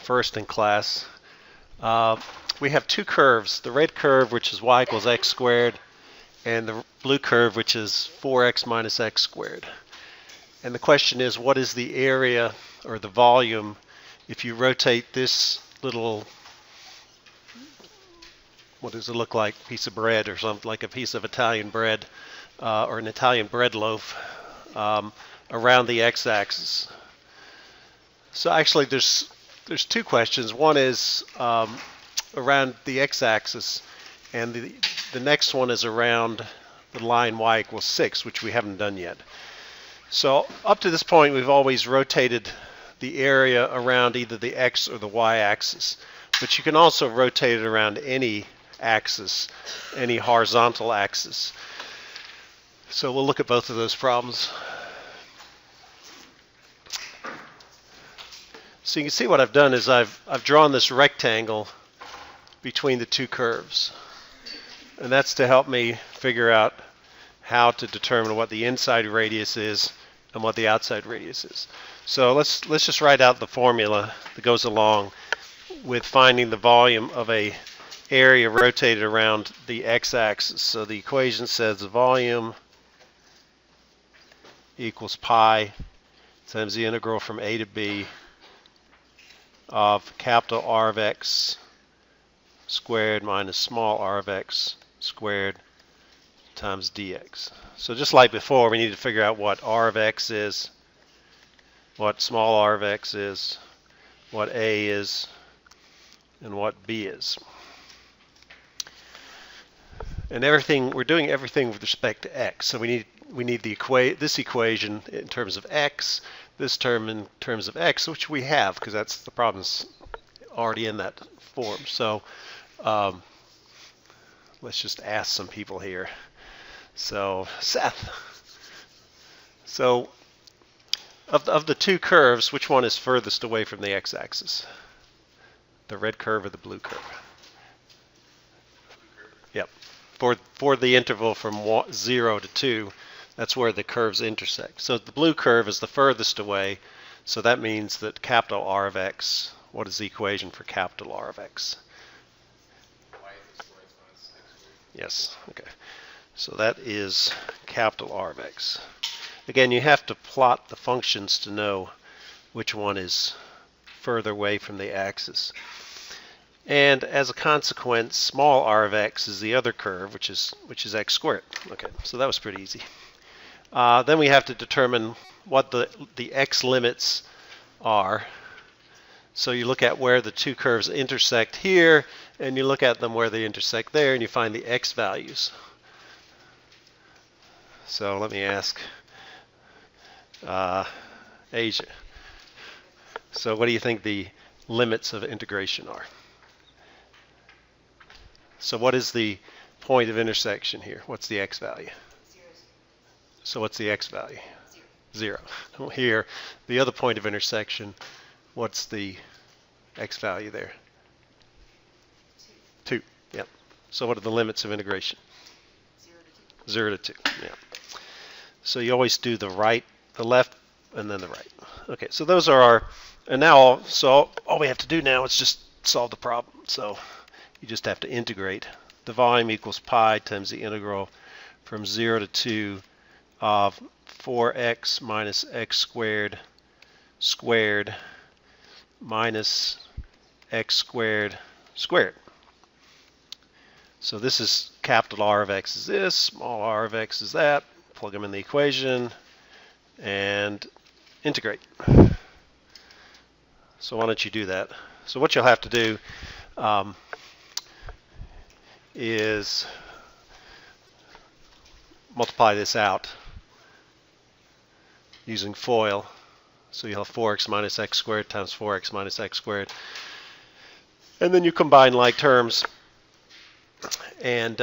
first in class. We have two curves, the red curve, which is y equals x squared, and the blue curve, which is 4x minus x squared. And the question is, what is the area or the volume if you rotate this little, what does it look like, piece of bread or something, like a piece of Italian bread or an Italian bread loaf around the x-axis? So actually there's two questions. One is around the x-axis, and the next one is around the line y equals 6, which we haven't done yet. So up to this point, we've always rotated the area around either the x or the y axis, but you can also rotate it around any axis, any horizontal axis. So we'll look at both of those problems. So you can see what I've done is I've drawn this rectangle between the two curves, and that's to help me figure out how to determine what the inside radius is and what the outside radius is. So let's just write out the formula that goes along with finding the volume of a area rotated around the x-axis. So the equation says the volume equals pi times the integral from a to b of capital R of x squared minus small r of x squared times dx. So just like before, we need to figure out what r of x is, what small r of x is, what a is, and what b is. And everything, we're doing everything with respect to x. So we need this equation in terms of x, this term in terms of x, which we have because that's the problem's already in that form. So let's just ask some people here. So Seth, so of the two curves, which one is furthest away from the x-axis? The red curve or the blue curve? Yep. For the interval from 0 to 2, that's where the curves intersect. So the blue curve is the furthest away, so that means that capital R of x, what is the equation for capital R of x? Yes, okay. So that is capital R of x. Again, you have to plot the functions to know which one is further away from the axis. And as a consequence, small r of x is the other curve, which is x squared. Okay, so that was pretty easy. Then we have to determine what the x limits are. So you look at where the two curves intersect here, and you look at them where they intersect there, and you find the x values. So let me ask Asia. So what do you think the limits of integration are? So what is the point of intersection here? What's the x value? 0. So what's the x value? 0. 0. Here, the other point of intersection, what's the x value there? 2. Yep. So what are the limits of integration? 0 to 2. 0 to 2. Yeah. So you always do the left, and then the right. Okay, so those are our, and now, so all we have to do now is just solve the problem. So you just have to integrate. The volume equals pi times the integral from 0 to 2 of 4x minus x squared squared minus x squared squared. So this is capital R of x is this, small r of x is that. Plug them in the equation and integrate. So why don't you do that? So what you'll have to do is multiply this out using FOIL. So you'll have 4x minus x squared times 4x minus x squared. And then you combine like terms, and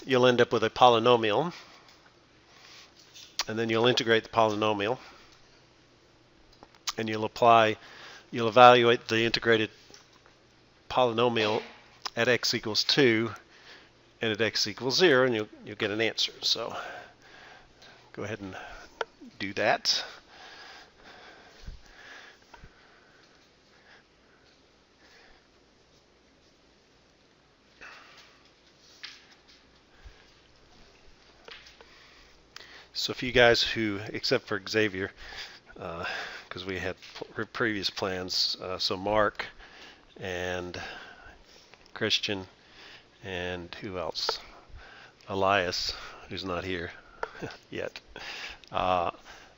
you'll end up with a polynomial. And then you'll integrate the polynomial, and you'll evaluate the integrated polynomial at x equals 2 and at x equals 0, and you'll get an answer. So go ahead and do that. So if you guys who, except for Xavier, because we had previous plans, so Mark and Christian and who else? Elias, who's not here yet. I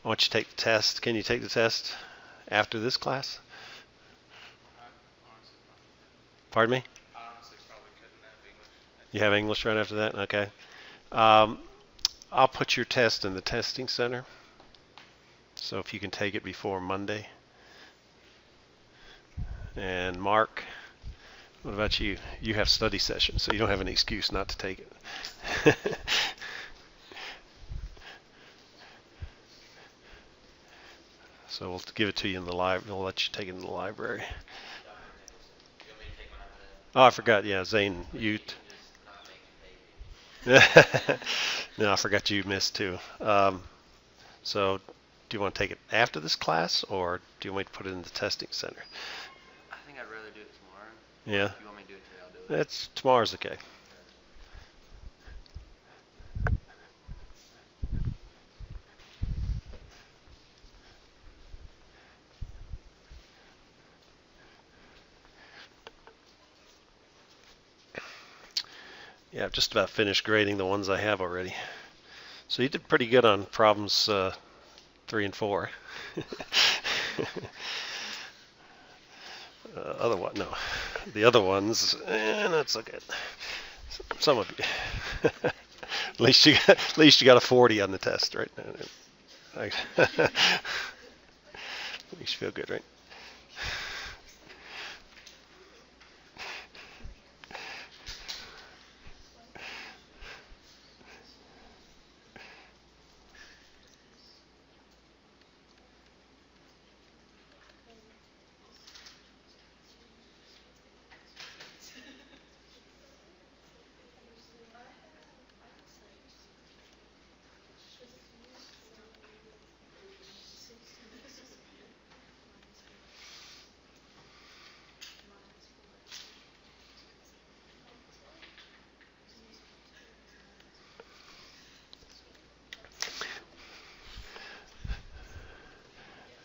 want you to take the test. Can you take the test after this class? Pardon me? You have English right after that? Okay. Um, I'll put your test in the testing center. So if you can take it before Monday. And Mark, what about you? You have study session, so you don't have any excuse not to take it. So we'll give it to you in the library. We'll let you take it in the library. Oh, I forgot. Yeah, Zane, you. No, I forgot you missed too. So, do you want to take it after this class, or do you want me to put it in the testing center? I think I'd rather do it tomorrow. Yeah. If you want me to do it today, I'll do it. It's tomorrow's okay. Yeah, I've just about finished grading the ones I have already. So you did pretty good on problems 3 and 4. No, the other ones, not so good. Some of you, at least you got a 40 on the test, right? At least you feel good, right?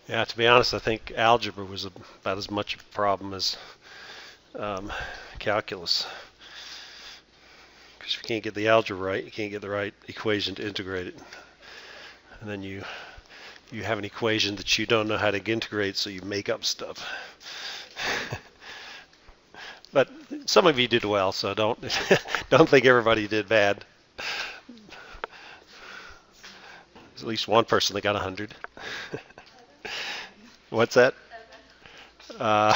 Yeah, to be honest, I think algebra was about as much a problem as calculus. Because if you can't get the algebra right, you can't get the right equation to integrate it. And then you have an equation that you don't know how to integrate, so you make up stuff. But some of you did well, so don't don't think everybody did bad. There's at least one person that got 100. What's that? Uh,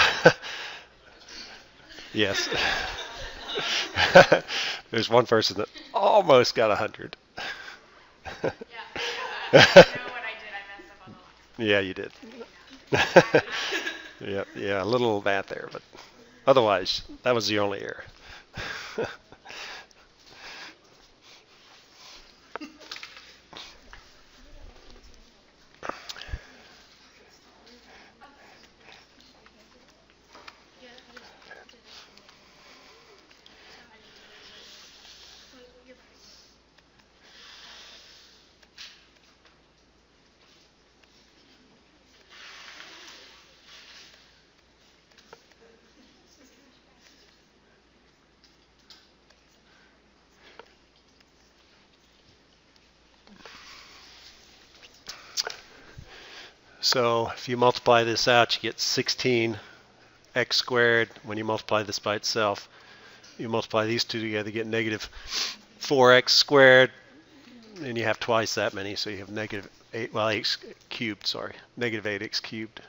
yes. There's one person that almost got 100. Yeah, you know what I did? I messed up on the last. Yeah, you did. Yeah, a little bad there, but otherwise, that was the only error. So if you multiply this out, you get 16x squared. When you multiply this by itself, you multiply these two together, you get negative 4x squared, and you have twice that many, so you have negative 8x cubed, negative 8x cubed.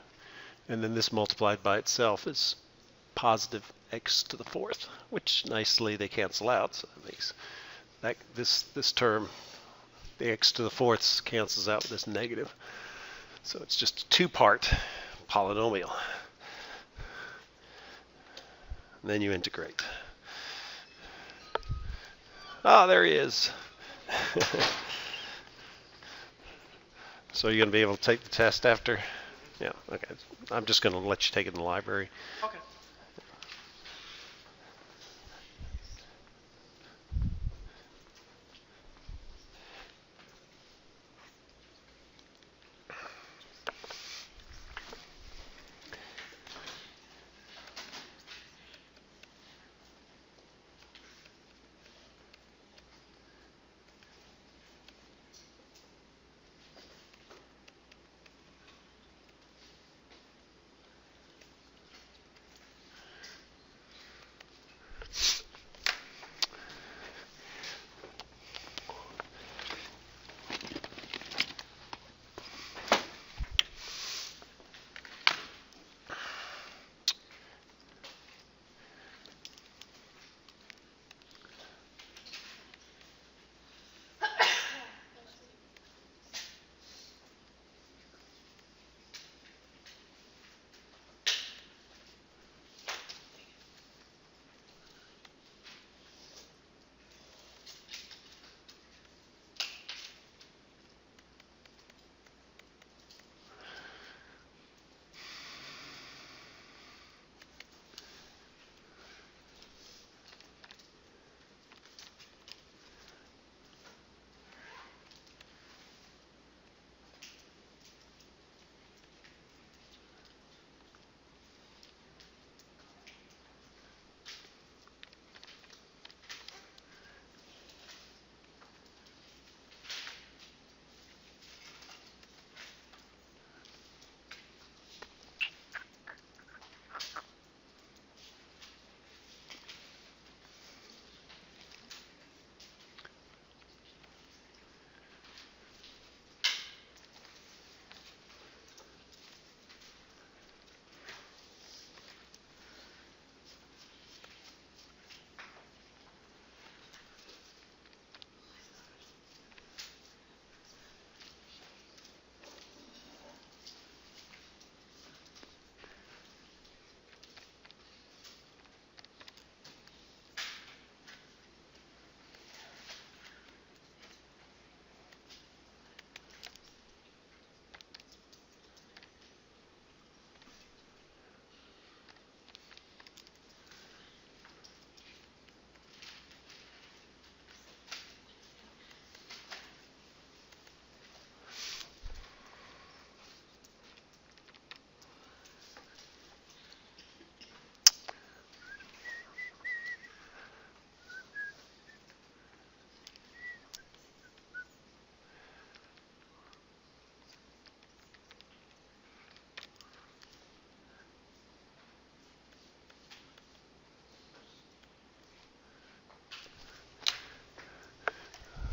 And then this multiplied by itself is positive x to the fourth, which nicely they cancel out, so that makes this term, the x to the fourths, cancels out with this negative. So it's just a two-part polynomial. And then you integrate. Oh, there he is. So you're going to be able to take the test after? Yeah, okay. I'm just going to let you take it in the library. Okay.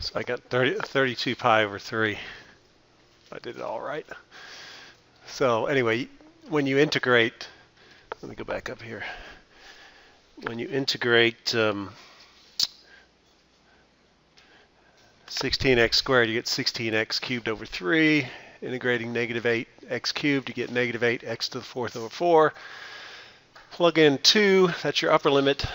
So I got 32 pi over 3. I did it all right. So anyway, when you integrate, let me go back up here. When you integrate 16x squared, you get 16x cubed over 3. Integrating negative 8x cubed, you get negative 8x to the 4th over 4. Plug in 2, that's your upper limit.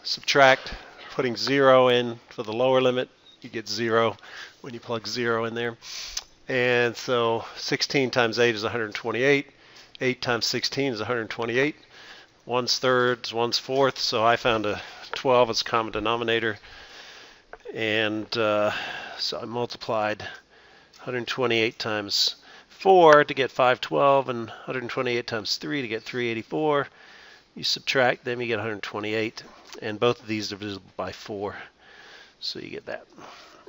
Subtract, putting 0 in for the lower limit, you get 0 when you plug 0 in there. And so 16 times 8 is 128. 8 times 16 is 128. 1's thirds, 1's fourth, so I found a 12 as a common denominator. And so I multiplied 128 times 4 to get 512 and 128 times 3 to get 384. You subtract them, you get 128, and both of these are divisible by 4, so you get that.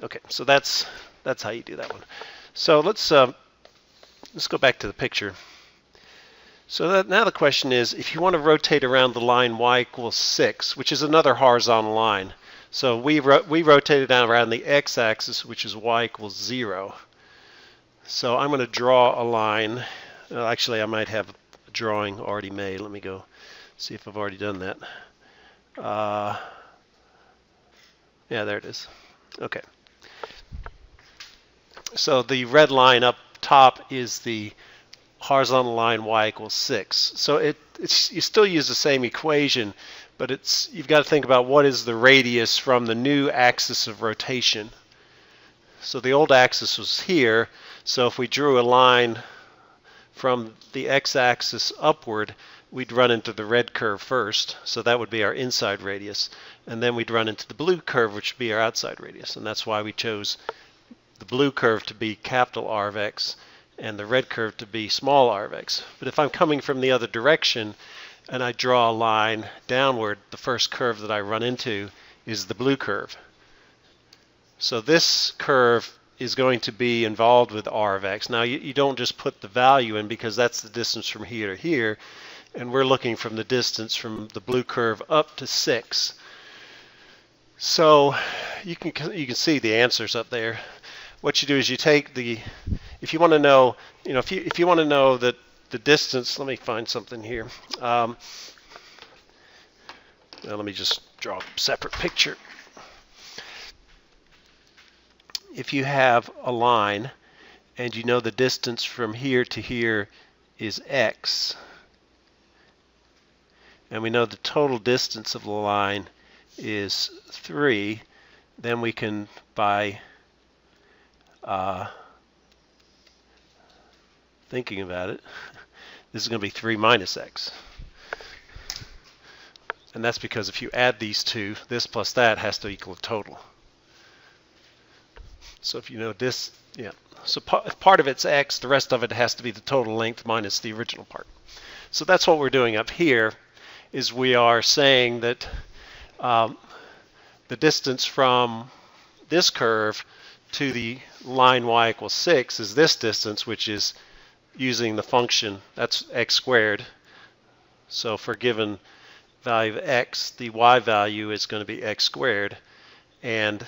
Okay, so that's how you do that one. So let's go back to the picture. So now the question is, if you want to rotate around the line y equals 6, which is another horizontal line. So we rotated down around the x-axis, which is y equals 0. So I'm going to draw a line. Actually, I might have a drawing already made. Let me go see if I've already done that. Yeah, there it is. Okay. So the red line up top is the horizontal line y equals 6. So you still use the same equation, but you've got to think about what is the radius from the new axis of rotation. So the old axis was here, so if we drew a line from the x-axis upward, we'd run into the red curve first, so that would be our inside radius, and then we'd run into the blue curve, which would be our outside radius, and that's why we chose the blue curve to be capital R of x and the red curve to be small r of x. But if I'm coming from the other direction and I draw a line downward, the first curve that I run into is the blue curve. So this curve is going to be involved with r of x. Now you don't just put the value in because that's the distance from here to here, and we're looking from the distance from the blue curve up to 6. So you can see the answers up there. What you do is you take if you want to know, if you want to know that the distance, let me find something here. Now let me just draw a separate picture. If you have a line and you know the distance from here to here is x, and we know the total distance of the line is 3, then we can, by thinking about it, this is going to be 3 minus x. And that's because if you add these two, this plus that has to equal a total. So if you know this, yeah. So if part of it's x, the rest of it has to be the total length minus the original part. So that's what we're doing up here, is we are saying that the distance from this curve to the line y equals 6 is this distance, which is using the function, that's x squared. So for given value of x, the y value is going to be x squared, and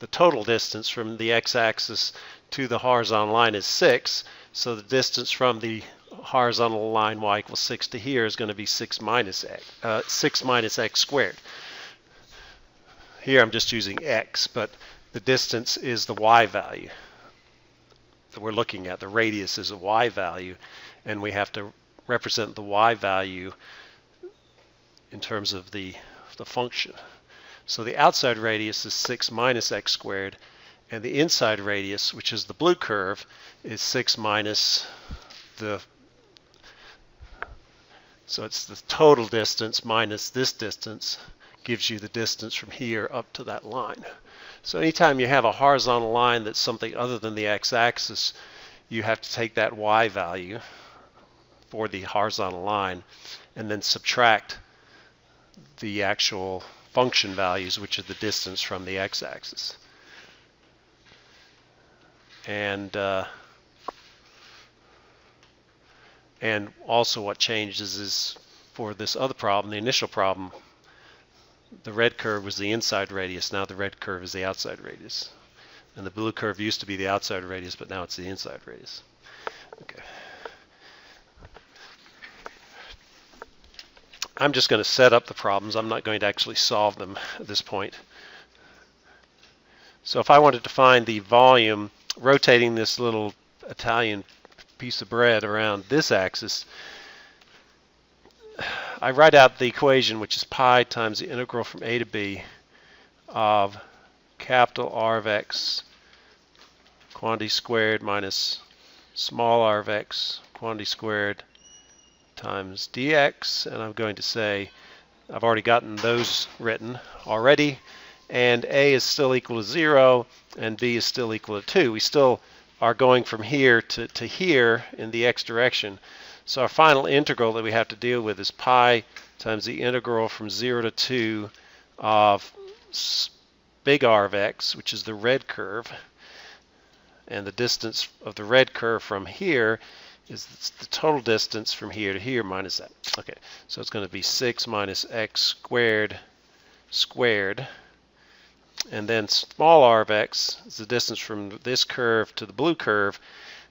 the total distance from the x-axis to the horizontal line is 6, so the distance from the horizontal line y equals 6 to here is going to be 6 minus x squared. Here I'm just using x, but the distance is the y value that we're looking at. The radius is a y value, and we have to represent the y value in terms of the function. So the outside radius is 6 minus x squared, and the inside radius, which is the blue curve, is 6 minus so it's the total distance minus this distance gives you the distance from here up to that line. So anytime you have a horizontal line that's something other than the x-axis, you have to take that y value for the horizontal line and then subtract the actual function values, which are the distance from the x-axis. And also what changes is for this other problem, the initial problem, the red curve was the inside radius. Now the red curve is the outside radius. And the blue curve used to be the outside radius, but now it's the inside radius. Okay. I'm just going to set up the problems. I'm not going to actually solve them at this point. So if I wanted to find the volume rotating this little Italian piece of bread around this axis, I write out the equation, which is pi times the integral from a to b of capital R of x quantity squared minus small r of x quantity squared times dx, and I'm going to say I've already gotten those written already, and a is still equal to 0 and b is still equal to 2. We still are going from here to here in the x direction. So our final integral that we have to deal with is pi times the integral from 0 to 2 of big R of x, which is the red curve, and the distance of the red curve from here is the total distance from here to here minus that. Okay, so it's going to be 6 minus x squared squared, and then small r of x is the distance from this curve to the blue curve,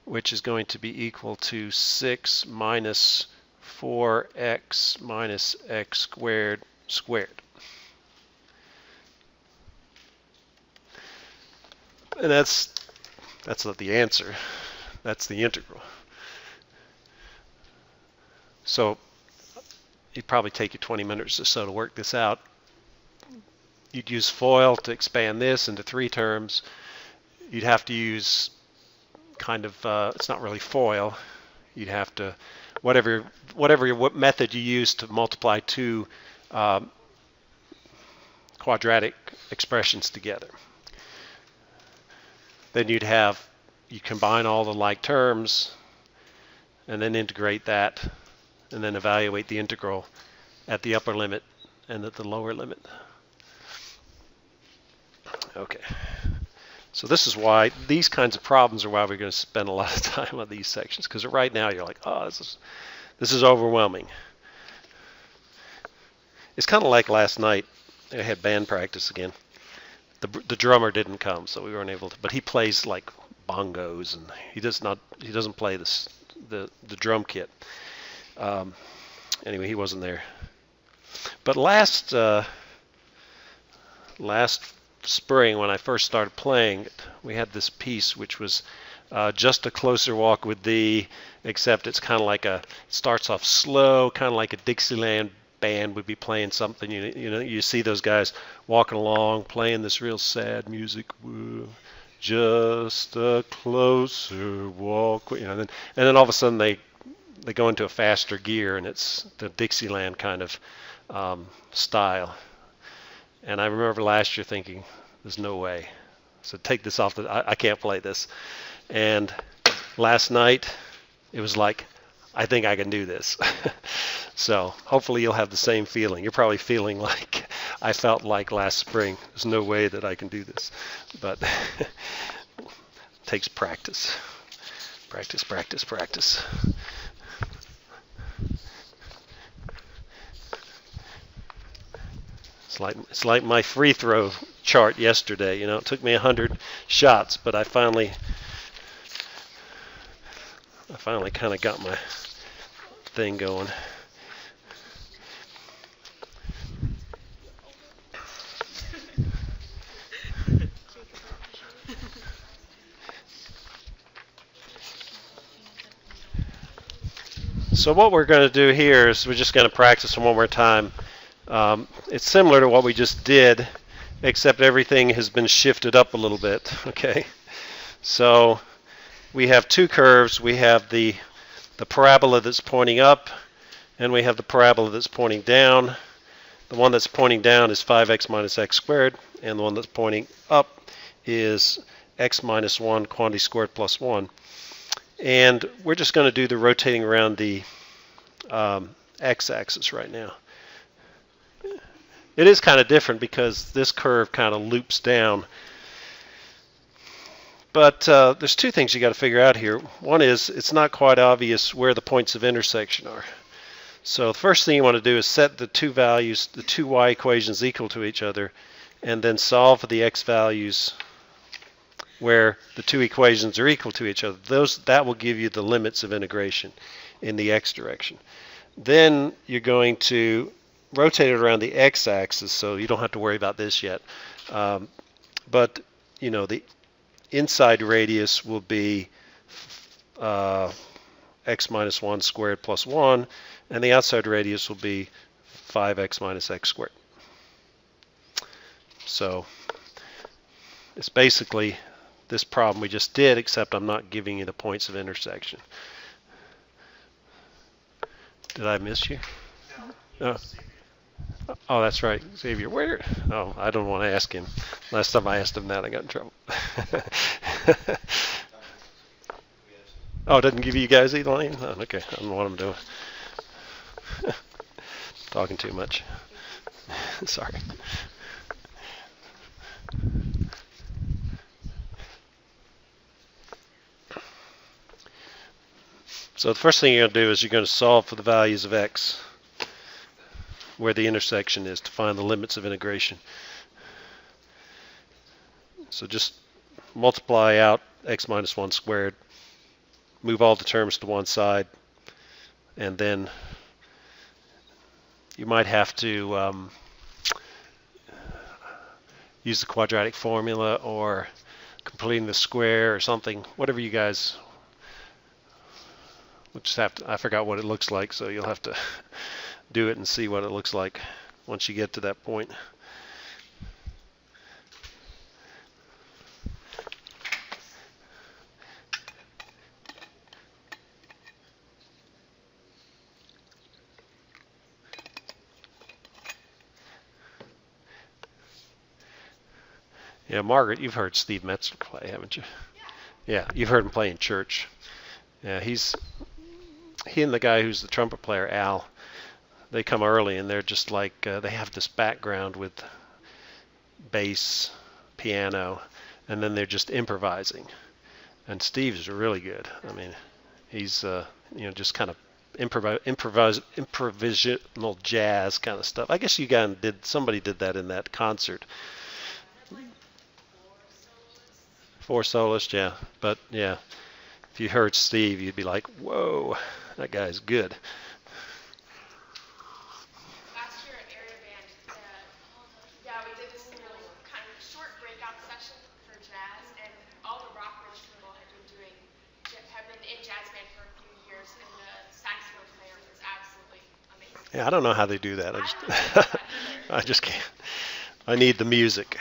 which is going to be equal to 6 minus 4x minus x squared squared. And that's not the answer. That's the integral. So it'd probably take you 20 minutes or so to work this out. You'd use FOIL to expand this into 3 terms. You'd have to use kind of, it's not really FOIL. You'd have to, whatever method you use to multiply 2 quadratic expressions together. Then you combine all the like terms and then integrate that and then evaluate the integral at the upper limit and at the lower limit. Okay. So this is why these kinds of problems are why we're going to spend a lot of time on these sections, because right now you're like, oh, this is overwhelming. It's kind of like last night. I had band practice again. The drummer didn't come, so we weren't able to. But he plays like bongos, and he doesn't play the drum kit. Anyway, he wasn't there. But last spring, when I first started playing, we had this piece which was just a closer walk with thee, except it's kind of like it starts off slow, kind of like a Dixieland band would be playing something. You see those guys walking along playing this real sad music. Woo, just a closer walk, and then all of a sudden they go into a faster gear, and it's the Dixieland kind of style. And I remember last year thinking, there's no way. So take this off. I can't play this. And last night, it was like, I think I can do this. So hopefully you'll have the same feeling. You're probably feeling like I felt like last spring. There's no way that I can do this. But it takes practice. Practice, practice, practice. It's like my free throw chart yesterday. It took me 100 shots, but I finally kind of got my thing going. So what we're going to do here is we're just going to practice one more time. It's similar to what we just did, except everything has been shifted up a little bit. Okay, so we have 2 curves. We have the parabola that's pointing up, and we have the parabola that's pointing down. The one that's pointing down is 5x minus x squared, and the one that's pointing up is x minus 1 quantity squared plus 1. And we're just going to do the rotating around the x-axis right now. It is kind of different because this curve kind of loops down. But there's 2 things you got to figure out here. One is it's not quite obvious where the points of intersection are. So the first thing you want to do is set the two values, the two y equations equal to each other, and then solve for the x values where the two equations are equal to each other. That will give you the limits of integration in the x direction. Then you're going to rotate it around the x-axis, so you don't have to worry about this yet. But the inside radius will be x minus 1 squared plus 1, and the outside radius will be 5x minus x squared. So it's basically this problem we just did, except I'm not giving you the points of intersection. Did I miss you? No. Oh, that's right. Xavier, where? Oh, I don't want to ask him. Last time I asked him that, I got in trouble. Oh, it doesn't give you guys either lane? Oh, okay. I don't know what I'm doing. Talking too much. Sorry. So the first thing you're going to do is you're going to solve for the values of x, where the intersection is, to find the limits of integration. So just multiply out x minus 1 squared, move all the terms to one side, and then you might have to use the quadratic formula or completing the square or something, whatever you guys. We'll just have to, I forgot what it looks like, so you'll have to do it and see what it looks like once you get to that point. Yeah, Margaret, you've heard Steve Metzler play, haven't you? Yeah, you've heard him play in church. Yeah, he and the guy who's the trumpet player, Al, they come early and they're just like, they have this background with bass, piano, and then they're just improvising. And Steve's really good. I mean, he's, just kind of improvisational jazz kind of stuff. I guess somebody did that in that concert. Four soloists, yeah. But yeah, if you heard Steve, you'd be like, whoa, that guy's good. Last year at Area Band, we did this really kind of short breakout session for jazz, and all the rockers people have been in jazz band for a few years, and the saxophone player was absolutely amazing. Yeah, I don't know how they do that. I don't know how to do that either. I just can't. I need the music.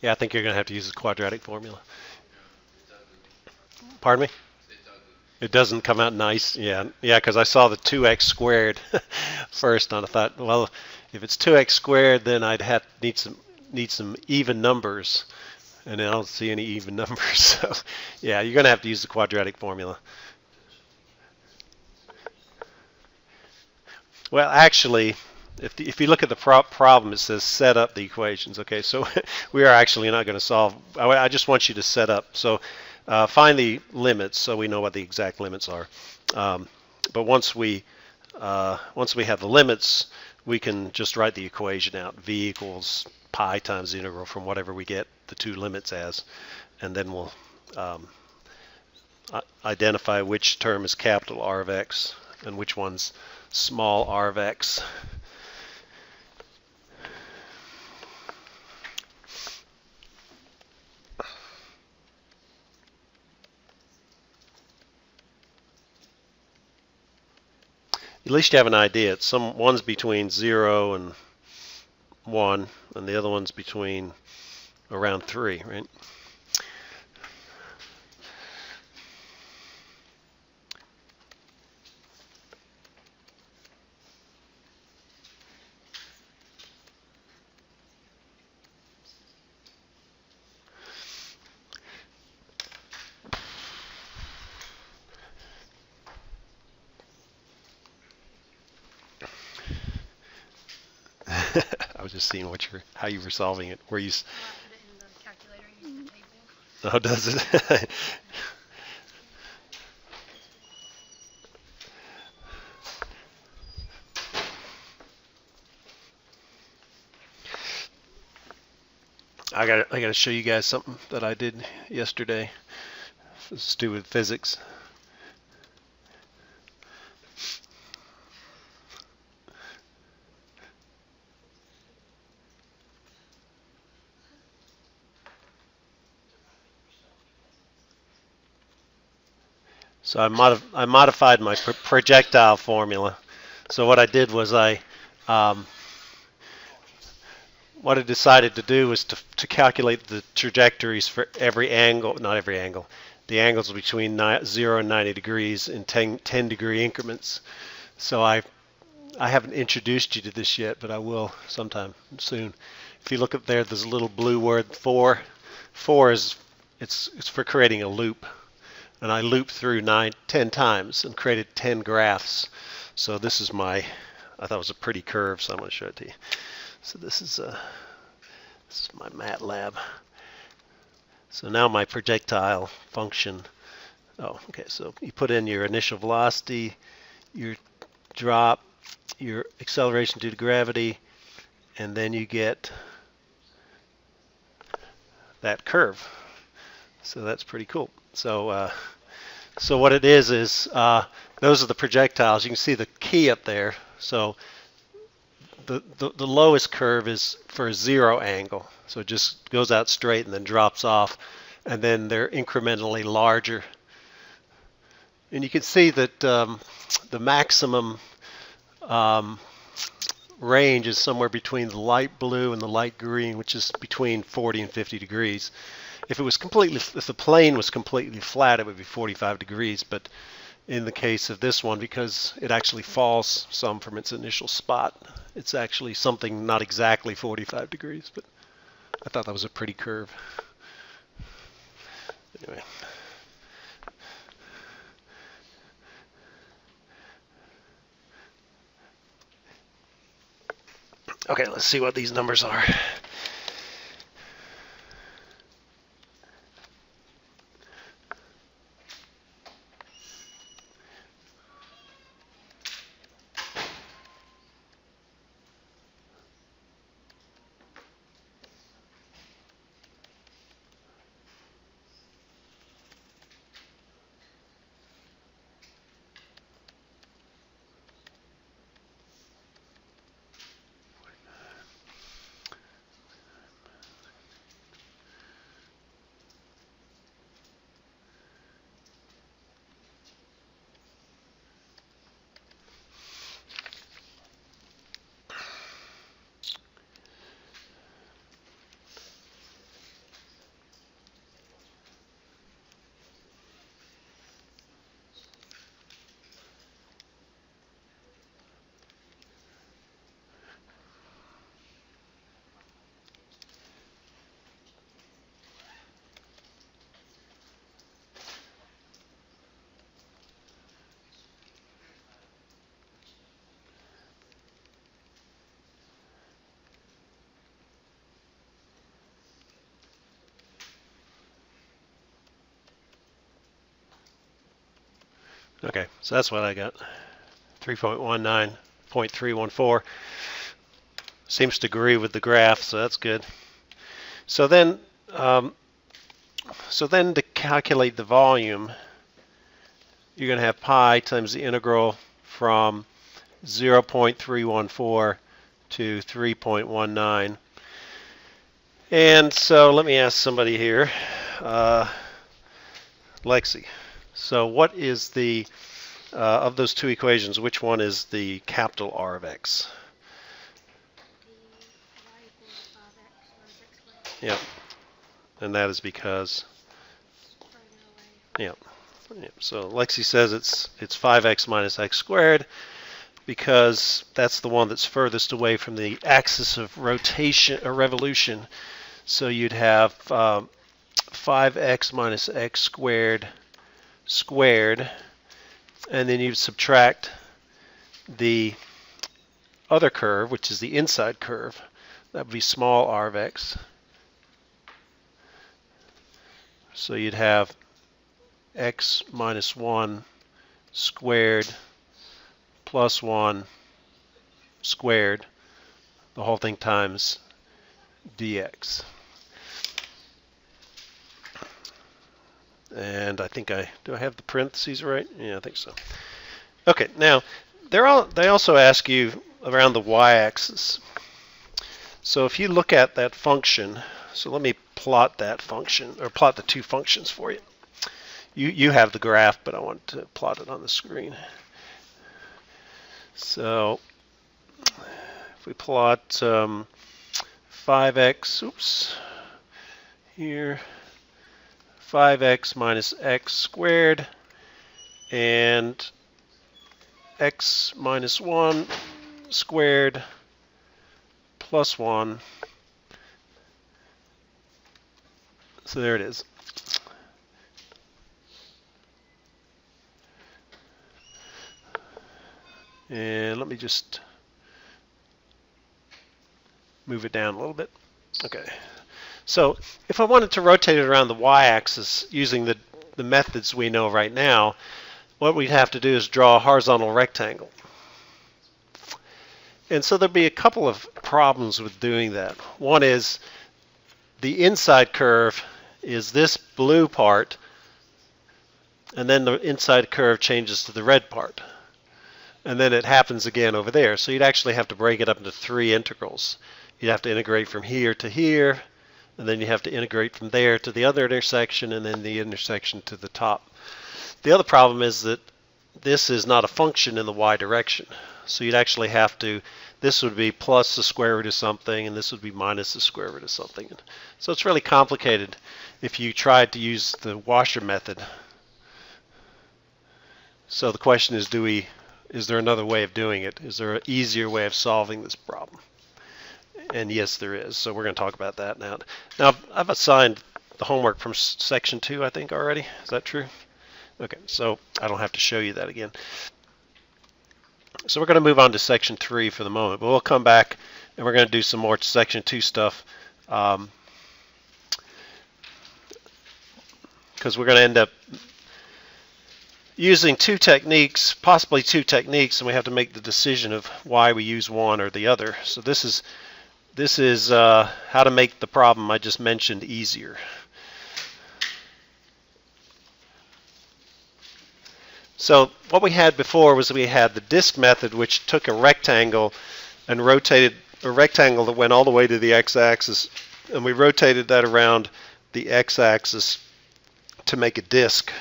Yeah, I think you're going to have to use the quadratic formula. Pardon me? It doesn't come out nice. Yeah, because I saw the 2x squared first, and I thought, well, if it's 2x squared, then I'd need some even numbers, and then I don't see any even numbers. So, yeah, you're going to have to use the quadratic formula. Well, actually, if you look at the problem, it says set up the equations. Okay, so we are actually not going to solve. I just want you to set up. So find the limits so we know what the exact limits are. But once we have the limits, we can just write the equation out. V equals pi times the integral from whatever we get the two limits as, and then we'll identify which term is capital R of x and which one's small r of x. At least you have an idea. One's between 0 and 1, and the other one's between around 3, right? I was just seeing how you were solving it. Where you? Put it in the calculator, use the table. Oh, does it? I gotta show you guys something that I did yesterday. It's to do with physics. So I modified my projectile formula. So what I did was what I decided to do was to calculate the trajectories for every angle, not every angle, the angles between 0 and 90 degrees in 10 degree increments. So I haven't introduced you to this yet, but I will sometime soon. If you look up there, there's a little blue word 4. 4 is it's for creating a loop. And I looped through 10 times and created 10 graphs. So this is I thought it was a pretty curve, so I'm going to show it to you. So this is my MATLAB. So now my projectile function. Oh, okay. So you put in your initial velocity, your drop, your acceleration due to gravity, and then you get that curve. So that's pretty cool. So what it is those are the projectiles. You can see the key up there. So the lowest curve is for a 0 angle. So it just goes out straight and then drops off, and then they're incrementally larger. And you can see that the maximum range is somewhere between the light blue and the light green, which is between 40 and 50 degrees. If the plane was completely flat, it would be 45 degrees. But in the case of this one, because it actually falls some from its initial spot, it's actually something not exactly 45 degrees. But I thought that was a pretty curve. Anyway. Okay, let's see what these numbers are. Okay, so that's what I got. 3.19.314 seems to agree with the graph, so that's good. So then Um, so then to calculate the volume, you're going to have pi times the integral from 0.314 to 3.19. And so let me ask somebody here, Lexi. So what is the, of those two equations, which one is the capital R of x? Yep. And that is because, yep. Yep. So Lexi says it's 5x minus x squared because that's the one that's furthest away from the axis of rotation or revolution. So you'd have 5x minus x squared squared, and then you'd subtract the other curve, which is the inside curve. That would be small r of x. So you'd have x minus 1 squared plus 1 squared, the whole thing times dx. And I think do I have the parentheses right? Yeah, I think so. Okay, now they also ask you around the y-axis. So if you look at that function, so let me plot that function, or plot the two functions for you. You have the graph, but I want to plot it on the screen. So if we plot 5x, oops, here, 5x minus x squared and x minus 1 squared plus 1. So there it is. And let me just move it down a little bit. Okay. So if I wanted to rotate it around the y-axis using the methods we know right now, what we'd have to do is draw a horizontal rectangle. And so there'd be a couple of problems with doing that. One is the inside curve is this blue part, and then the inside curve changes to the red part. And then it happens again over there. So you'd actually have to break it up into 3 integrals. You'd have to integrate from here to here, and then you have to integrate from there to the other intersection, and then the intersection to the top. The other problem is that this is not a function in the y direction. So you'd actually have to, this would be plus the square root of something, and this would be minus the square root of something. So it's really complicated if you tried to use the washer method. So the question is, is there another way of doing it? Is there an easier way of solving this problem? And yes, there is. So we're going to talk about that now. Now, I've assigned the homework from section 2, I think, already. Is that true? Okay, so I don't have to show you that again. So we're going to move on to section 3 for the moment, but we'll come back and we're going to do some more section 2 stuff because we're going to end up using possibly two techniques, and we have to make the decision of why we use one or the other. So this is how to make the problem I just mentioned easier. So what we had before was we had the disk method, which took a rectangle and rotated a rectangle that went all the way to the x-axis, and we rotated that around the x-axis to make a disk.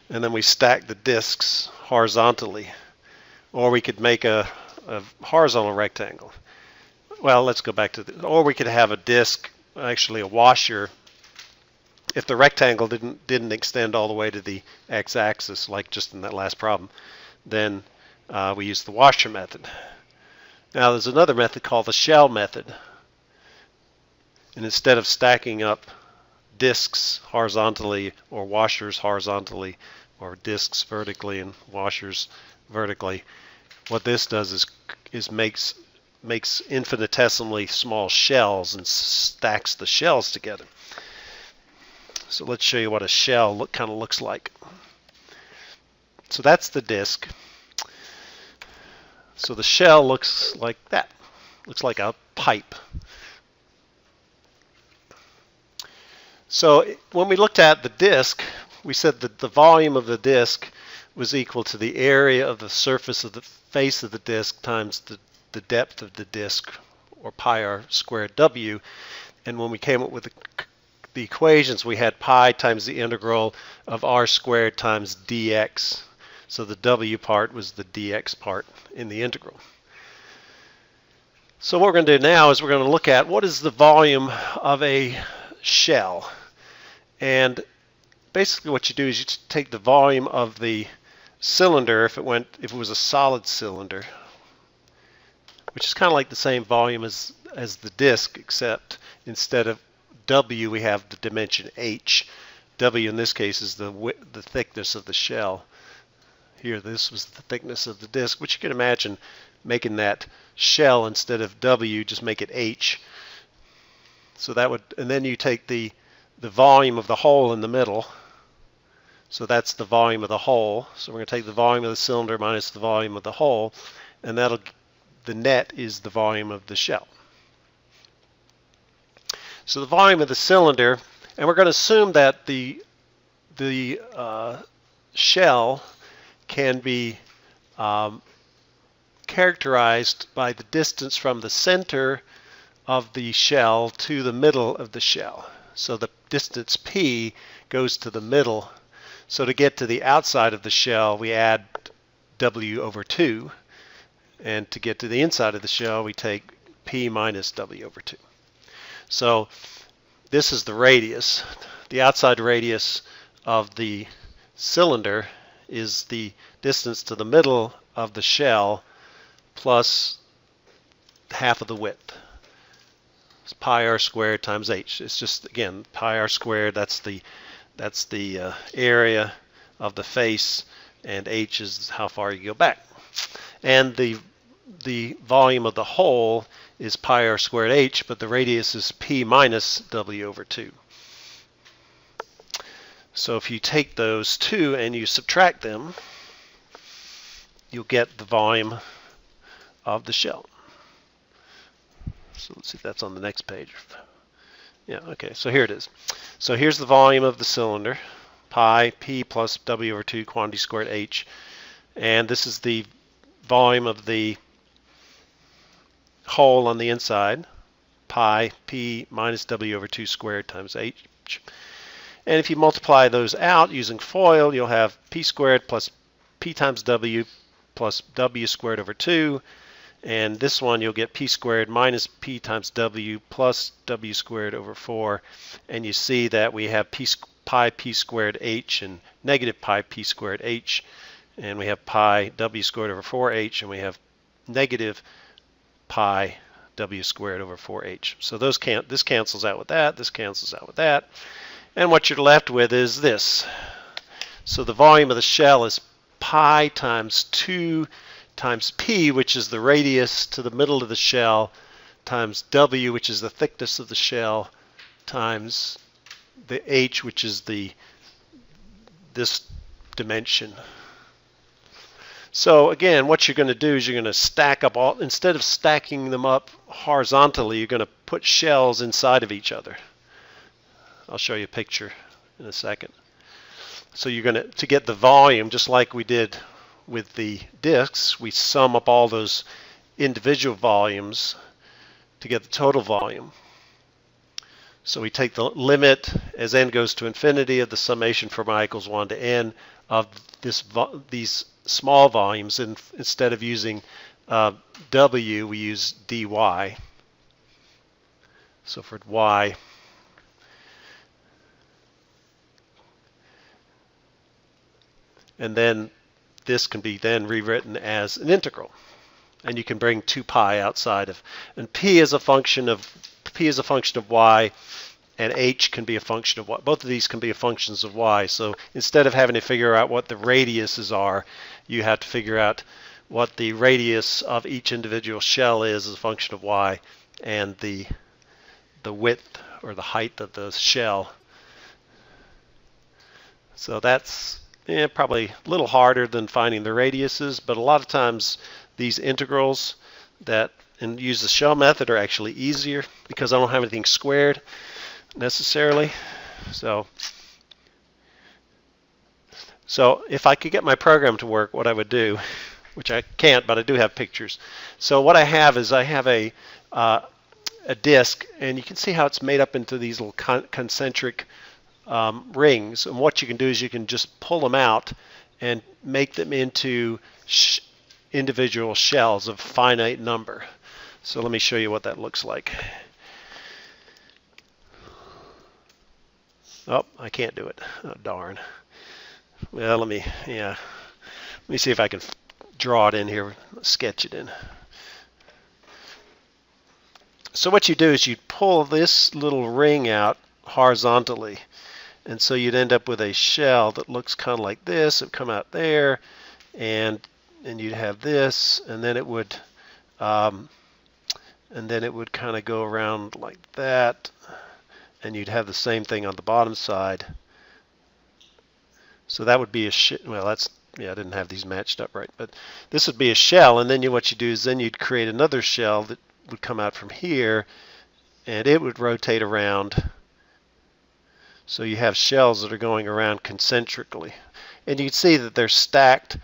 And then we stacked the disks horizontally. Or we could make a horizontal rectangle. Well, let's go back to or we could have a disk, actually a washer, if the rectangle didn't extend all the way to the x-axis, like just in that last problem, then we use the washer method. Now there's another method called the shell method. And instead of stacking up disks horizontally or washers horizontally or disks vertically and washers vertically, what this does is makes infinitesimally small shells and stacks the shells together. So let's show you what a shell kind of looks like. So that's the disk. So the shell looks like that. Looks like a pipe. So when we looked at the disk, we said that the volume of the disk was equal to the area of the surface of the face of the disk times the depth of the disk, or pi r squared w. And when we came up with the equations, we had pi times the integral of r squared times dx. So the w part was the dx part in the integral. So what we're going to do now is we're going to look at what is the volume of a shell. And basically what you do is you take the volume of the cylinder if it was a solid cylinder, which is kind of like the same volume as the disk, except instead of W we have the dimension H. W in this case is the thickness of the shell. Here this was the thickness of the disk, which you can imagine making that shell instead of W, just make it H. So that would, and then you take the volume of the hole in the middle. So that's the volume of the hole. So we're going to take the volume of the cylinder minus the volume of the hole, and the net is the volume of the shell. So the volume of the cylinder, and we're going to assume that the shell can be characterized by the distance from the center of the shell to the middle of the shell. So the distance p goes to the middle. So to get to the outside of the shell, we add w over 2. And to get to the inside of the shell, we take p minus w over 2. So this is the radius. The outside radius of the cylinder is the distance to the middle of the shell plus half of the width. It's pi r squared times h. It's just, again, pi r squared, that's the area of the face, and h is how far you go back. And the volume of the hole is pi r squared h, but the radius is p minus w over 2. So if you take those two and you subtract them, you'll get the volume of the shell. So let's see if that's on the next page. Yeah, okay, so here it is. So here's the volume of the cylinder, pi p plus w over 2 quantity squared h. And this is the volume of the hole on the inside, pi p minus w over 2 squared times h. And if you multiply those out using FOIL, you'll have p squared plus p times w plus w squared over 2. And this one you'll get p squared minus p times w plus w squared over 4. And you see that we have pi p squared h and negative pi p squared h. And we have pi w squared over 4h, and we have negative pi w squared over 4h. So this cancels out with that, this cancels out with that. And what you're left with is this. So the volume of the shell is pi times 2 times p, which is the radius to the middle of the shell, times w, which is the thickness of the shell, times the h, which is this dimension. So again, what you're going to do is you're going to stack up instead of stacking them up horizontally, you're going to put shells inside of each other. I'll show you a picture in a second. So you're going to get the volume, just like we did with the disks, we sum up all those individual volumes to get the total volume. So we take the limit as n goes to infinity of the summation from I equals 1 to n of these small volumes, and instead of using w, we use dy. So for y, and then this can be then rewritten as an integral, and you can bring 2 pi outside of, and p is a function of y, and h can be a function of y. Both of these can be functions of y. So instead of having to figure out what the radiuses are, you have to figure out what the radius of each individual shell is as a function of y, and the width or the height of the shell. So that's probably a little harder than finding the radiuses, but a lot of times these integrals that use the shell method are actually easier because I don't have anything squared necessarily. So if I could get my program to work, what I would do, which I can't, but I do have pictures. So what I have is I have a disk, and you can see how it's made up into these little concentric rings. And what you can do is you can just pull them out and make them into individual shells of finite number. So let me show you what that looks like. Oh, I can't do it. Oh, darn. Well, let me see if I can draw it in here, sketch it in. So what you do is you pull this little ring out horizontally, and so you'd end up with a shell that looks kind of like this. It would come out there, and you'd have this, and then it would kind of go around like that, and you'd have the same thing on the bottom side. So that would be a well, that's, yeah, I didn't have these matched up right, but this would be a shell, and then what you do is then you'd create another shell that would come out from here, and it would rotate around. So you have shells that are going around concentrically, and you can see that they're stacked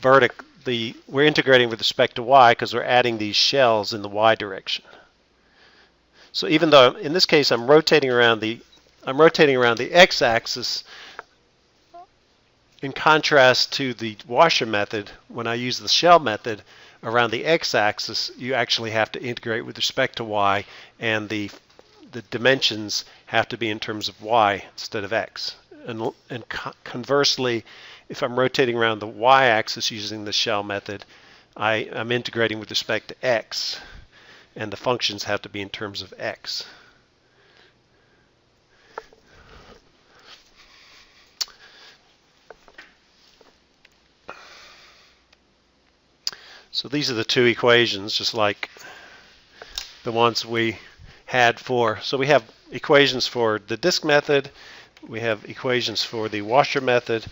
vertically. We're integrating with respect to y because we're adding these shells in the y direction. So even though in this case I'm rotating around the x-axis, in contrast to the washer method, when I use the shell method around the x-axis, you actually have to integrate with respect to y, and the dimensions have to be in terms of y instead of x. And conversely, if I'm rotating around the y-axis using the shell method, I'm integrating with respect to x, and the functions have to be in terms of x. So these are the two equations, just like the ones we had for, so we have equations for the disk method, we have equations for the washer method,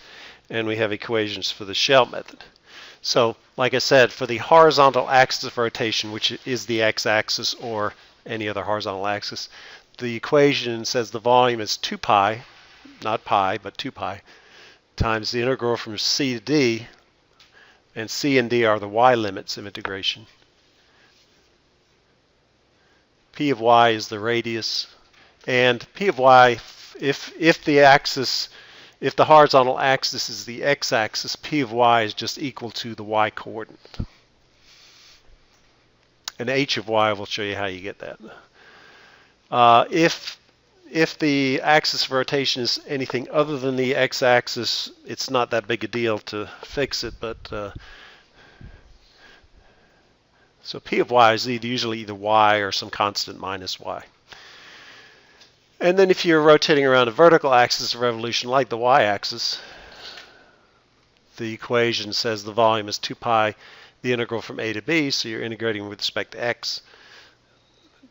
and we have equations for the shell method. So like I said, for the horizontal axis of rotation, which is the x-axis or any other horizontal axis, the equation says the volume is 2 pi, not pi, but 2 pi, times the integral from c to d, and c and d are the y limits of integration. P of y is the radius, and P of y, if the horizontal axis is the x-axis, P of y is just equal to the y coordinate. And H of y, will show you how you get that. If the axis of rotation is anything other than the x-axis, it's not that big a deal to fix it, but so P of y is usually either y or some constant minus y. And then if you're rotating around a vertical axis of revolution like the y-axis, the equation says the volume is 2 pi, the integral from a to b, so you're integrating with respect to x.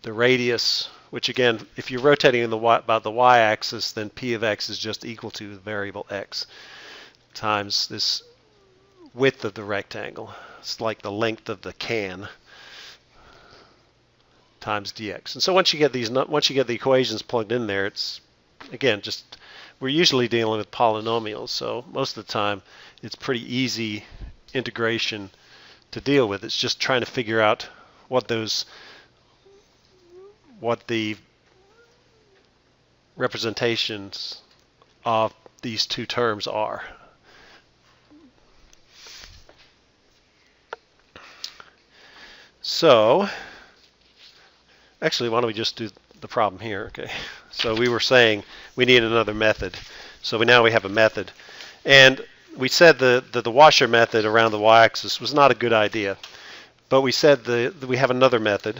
The radius, which again, if you're rotating in about the y-axis, then P of x is just equal to the variable x times this width of the rectangle. It's like the length of the can times dx. And so once you get the equations plugged in there, it's again just, we're usually dealing with polynomials, so most of the time it's pretty easy integration to deal with. It's just trying to figure out what the representations of these two terms are. So actually, why don't we just do the problem here? Okay. So we were saying we need another method. So now we have a method. And we said the washer method around the y-axis was not a good idea. But we said we have another method.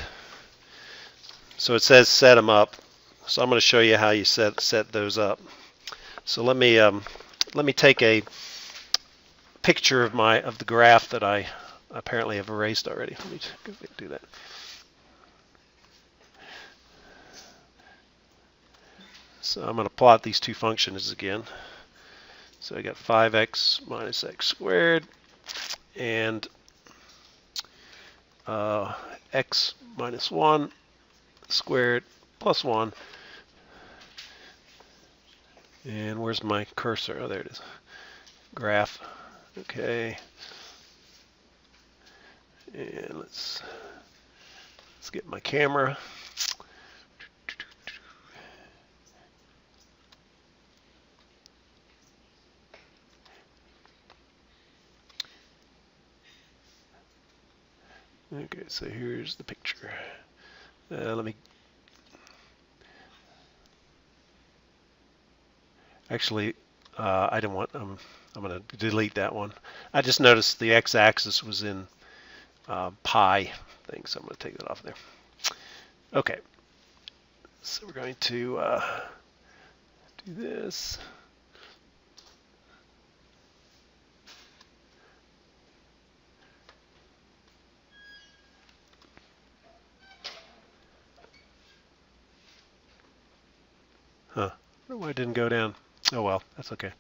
So it says set them up. So I'm going to show you how you set those up. So let me take a picture of the graph that I apparently have erased already. Let me do that. So I'm going to plot these two functions again. So I got 5x minus x squared and x minus 1 squared plus 1 And where's my cursor? Oh, there it is. Graph. Okay. And let's get my camera. Okay, so here's the picture. Let me actually. I don't want. I'm going to delete that one. I just noticed the x-axis was in pi thing, so I'm going to take that off there. Okay, so we're going to do this. Huh? I don't know why it didn't go down. Oh well, that's okay.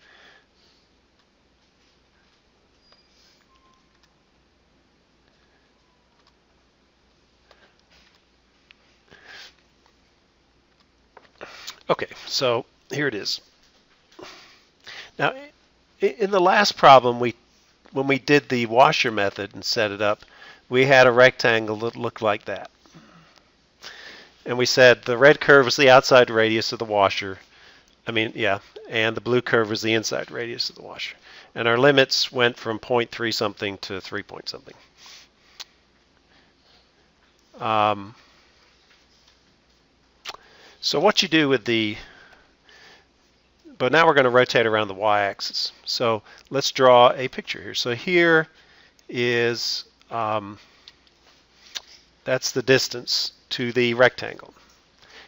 Okay, so here it is. Now, in the last problem, when we did the washer method and set it up, we had a rectangle that looked like that. And we said the red curve was the outside radius of the washer. And the blue curve was the inside radius of the washer. And our limits went from 0.3 something to 3 point something. So what you do with but now we're going to rotate around the y-axis. So let's draw a picture here. So here is, that's the distance to the rectangle.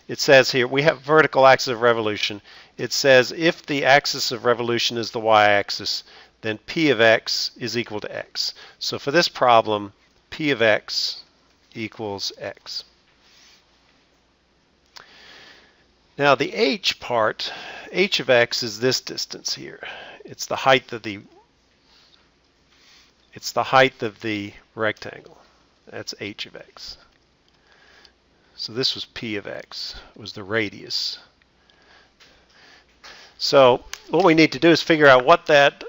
It says here, we have vertical axis of revolution. It says if the axis of revolution is the y-axis, then p of x is equal to x. So for this problem, p of x equals x. Now the h part, h of x is this distance here. It's the height of the rectangle. That's h of x. So this was p of x, was the radius. So what we need to do is figure out what that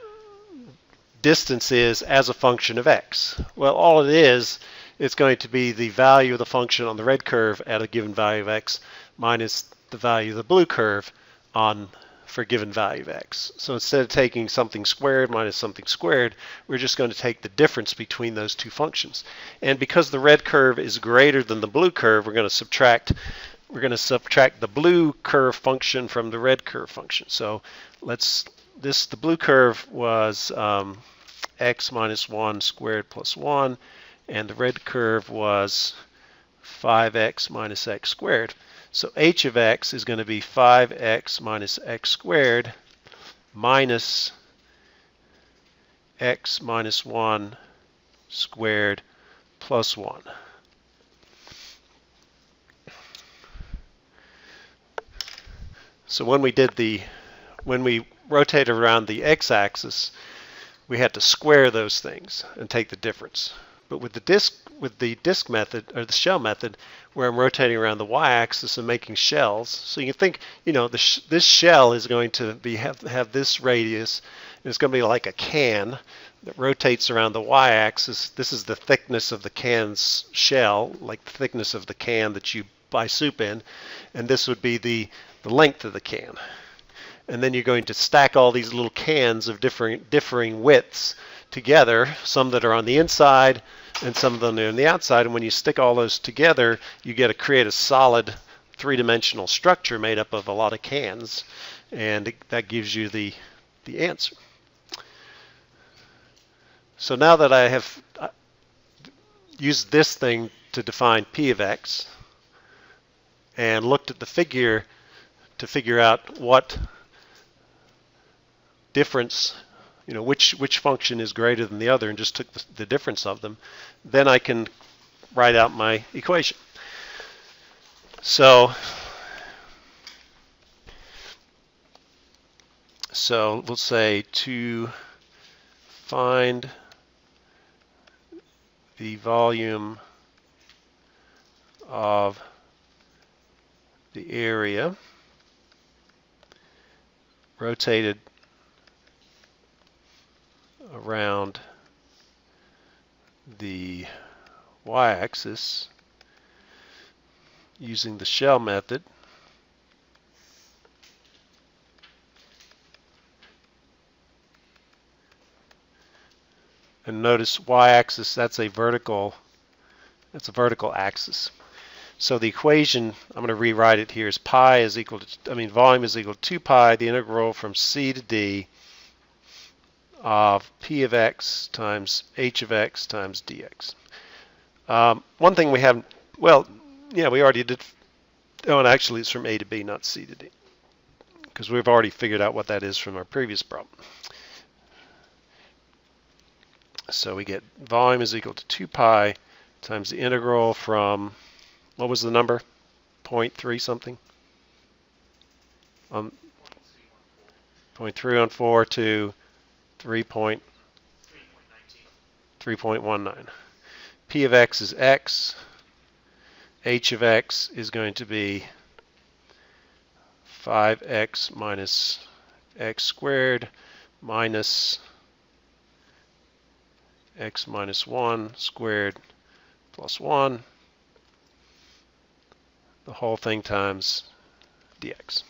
distance is as a function of x. Well, all it is, it's going to be the value of the function on the red curve at a given value of x minus the value of the blue curve for a given value of x. So instead of taking something squared minus something squared, we're just going to take the difference between those two functions. And because the red curve is greater than the blue curve, we're going to subtract the blue curve function from the red curve function. So the blue curve was x minus 1 squared plus 1, and the red curve was 5x minus x squared. So h of x is going to be 5x minus x squared minus x minus 1 squared plus 1. So when we rotated around the x-axis, we had to square those things and take the difference. But with the disk method, or the shell method, where I'm rotating around the y-axis and making shells, so you can think, this shell is going to have this radius, and it's going to be like a can that rotates around the y-axis. This is the thickness of the can's shell, like the thickness of the can that you buy soup in, and this would be the length of the can. And then you're going to stack all these little cans of differing widths together, some that are on the inside and some of them are on the outside. And when you stick all those together, you create a solid three-dimensional structure made up of a lot of cans, and that gives you the answer. So now that I have used this thing to define p of x and looked at the figure to figure out what difference, which function is greater than the other, and just took the difference of them, then I can write out my equation. So we'll say to find the volume of the area rotated around the y-axis using the shell method. And notice y-axis, that's a vertical axis. So the equation, I'm going to rewrite it here, is volume is equal to 2 pi, the integral from c to d of p of x times h of x times dx. One thing we haven't, well, yeah, we already did, oh, and actually it's from a to b, not c to d, because we've already figured out what that is from our previous problem. So we get volume is equal to 2 pi times the integral from, what was the number? 0.3 something? 0.314 to 3.19. P of x is x. H of x is going to be 5x minus x squared minus x minus 1 squared plus 1, the whole thing times dx.